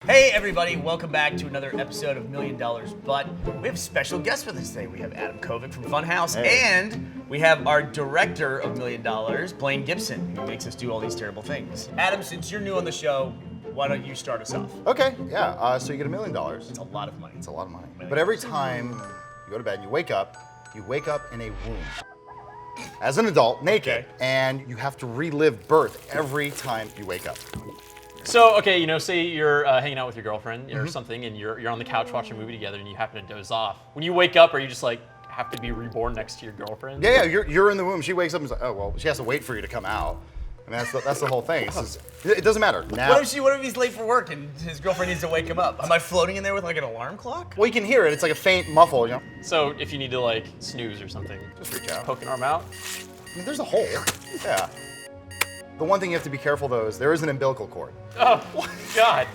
Hey everybody, welcome back to another episode of $1 Million But. We have special guests with us today. We have Adam Kovic from Funhouse, and we have our director of $1 Million, Blaine Gibson, who makes us do all these terrible things. Adam, since you're new on the show, why don't you start us off? Okay, yeah, so you get $1 million. It's a lot of money. It's a lot of money. But every time you go to bed and you wake up in a womb. As an adult, naked, and you have to relive birth every time you wake up. So, okay, say you're hanging out with your girlfriend or something, and you're on the couch watching a movie together, and you happen to doze off. When you wake up, are you just like have to be reborn next to your girlfriend? Yeah, you're in the womb. She wakes up and is like, oh well, she has to wait for you to come out. I mean, that's the whole thing. It doesn't matter. Now, What if he's late for work and his girlfriend needs to wake him up? Am I floating in there with like an alarm clock? well, you can hear it. It's like a faint muffle, you know. So if you need to like snooze or something, Just reach out. poke an arm out. I mean, there's a hole. Yeah. The one thing you have to be careful though is there is an umbilical cord. Oh, God.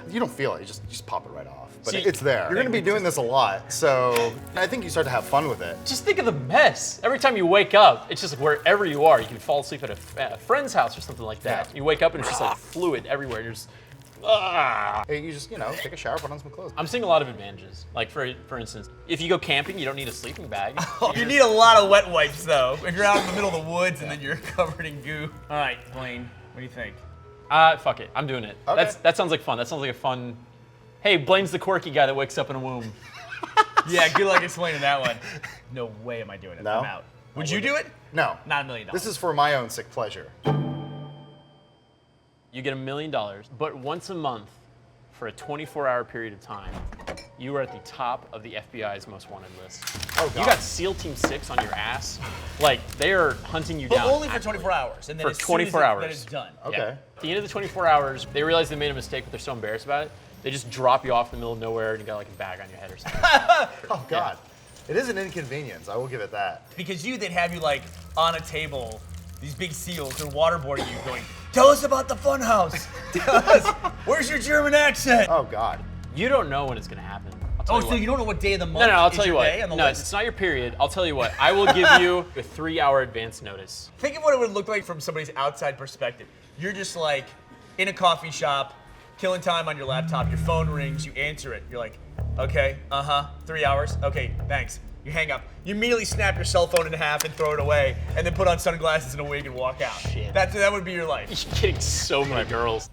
You don't feel it. You just pop it right off. But See, it's there. You're going to be doing this a lot, so I think you start to have fun with it. Just think of the mess. Every time you wake up, it's just wherever you are. You can fall asleep at a friend's house or something like that. Yeah. You wake up and it's just like fluid everywhere. You're just, Hey, you just, take a shower, put on some clothes. I'm seeing a lot of advantages. Like for instance, if you go camping, you don't need a sleeping bag. You need a lot of wet wipes though. If you're out in the middle of the woods and then you're covered in goo. All right, Blaine, what do you think? Fuck it. I'm doing it. Okay. That sounds like fun. That sounds like a fun. Hey, Blaine's the quirky guy that wakes up in a womb. Yeah, good luck explaining that one. No way am I doing it. No? I'm out. Would you do it? No. Not $1 million. This is for my own sick pleasure. You get $1 million, but once a month for a 24-hour period of time, you are at the top of the FBI's most wanted list. Oh, God. You got SEAL Team 6 on your ass. Like, they are hunting you But down. only for 24 hours. And then For as 24 soon as hours. Then it's done. Okay. Yeah. At the end of the 24 hours, they realize they made a mistake, but they're so embarrassed about it, they just drop you off in the middle of nowhere and you got like a bag on your head or something. Oh, God. It is an inconvenience. I will give it that. Because they'd have you like on a table, these big seals, they're waterboarding you going, tell us about the funhouse. Tell us, where's your German accent? Oh, God. You don't know when it's gonna happen. I'll tell Oh, you so what. you don't know what day of the month No, I'll is tell you your what. day on the No, list? it's not your period. I'll tell you what. I will give you a 3-hour advance notice. Think of what it would look like from somebody's outside perspective. You're just like in a coffee shop, killing time on your laptop, your phone rings, you answer it. You're like, okay, 3 hours, okay, thanks. You hang up. You immediately snap your cell phone in half and throw it away, and then put on sunglasses and a wig and walk out. Shit. That would be your life. You're getting so many girls.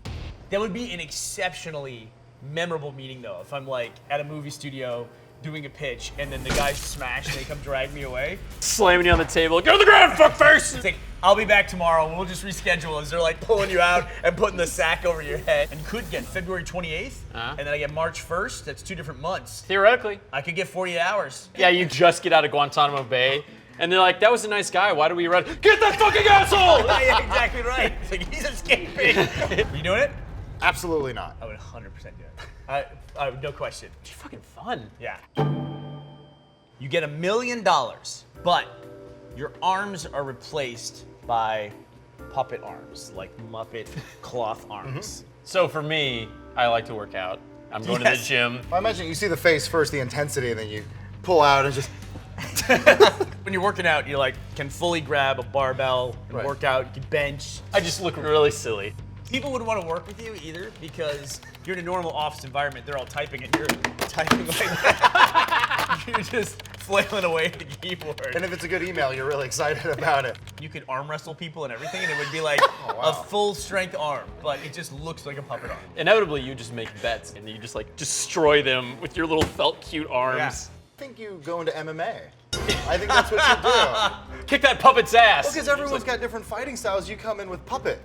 That would be an exceptionally memorable meeting though. If I'm like at a movie studio doing a pitch, and then the guys smash and they come drag me away. Slamming you on the table. Get on the ground, fuckface! It's like, I'll be back tomorrow, we'll just reschedule as they're like pulling you out and putting the sack over your head. And you could get February 28th, and then I get March 1st, that's 2 different months. Theoretically. I could get 48 hours. Yeah, you just get out of Guantanamo Bay, and they're like, that was a nice guy, why do we run? Get that fucking asshole! Yeah, exactly right. It's like, he's escaping. Are you doing it? Absolutely not. I would 100% do it. No question. It's fucking fun. Yeah. You get $1 million, but your arms are replaced by puppet arms, like Muppet cloth arms. So for me, I like to work out. I'm going to the Yes. gym. I imagine you see the face first, the intensity, and then you pull out and just. When you're working out, you like can fully grab a barbell and Right. work out. You can bench. I just look really silly. People wouldn't want to work with you either because you're in a normal office environment. They're all typing and you're typing like that. You're just flailing away at the keyboard. And if it's a good email, you're really excited about it. You could arm wrestle people and everything, and it would be like wow. a full strength arm, but it just looks like a puppet arm. Inevitably, you just make bets, and you just like destroy them with your little felt cute arms. Yeah. I think you go into MMA. I think that's what you do. Kick that puppet's ass. Because everyone's got different fighting styles. You come in with puppet.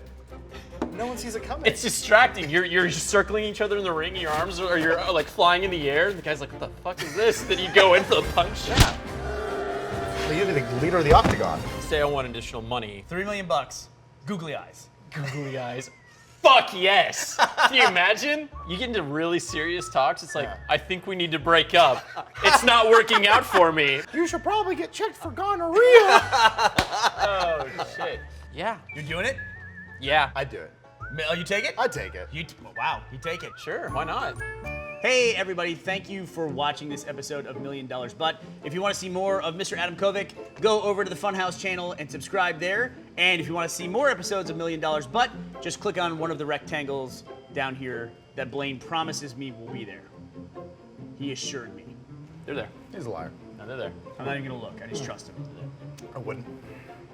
No one sees it coming. It's distracting. You're just circling each other in the ring, and your arms are you're like flying in the air. And the guy's like, "What the fuck is this?" Then you go in for the punch. Yeah. Well, you're the leader of the octagon. Say I want additional money. $3 million, googly eyes. Googly eyes. Fuck yes. Can you imagine? You get into really serious talks. It's like, Yeah. I think we need to break up. It's not working out for me. You should probably get checked for gonorrhea. Oh shit. Yeah. You're doing it? Yeah. I'd do it. Oh, you take it? I'd take it. Wow, you take it. Sure. Why not? Hey everybody, thank you for watching this episode of $1 Million But. If you want to see more of Mr. Adam Kovic, go over to the Funhouse channel and subscribe there. And if you want to see more episodes of $1 Million But, just click on one of the rectangles down here that Blaine promises me will be there. He assured me. They're there. He's a liar. No, they're there. I'm not even gonna look. I just trust him. I wouldn't.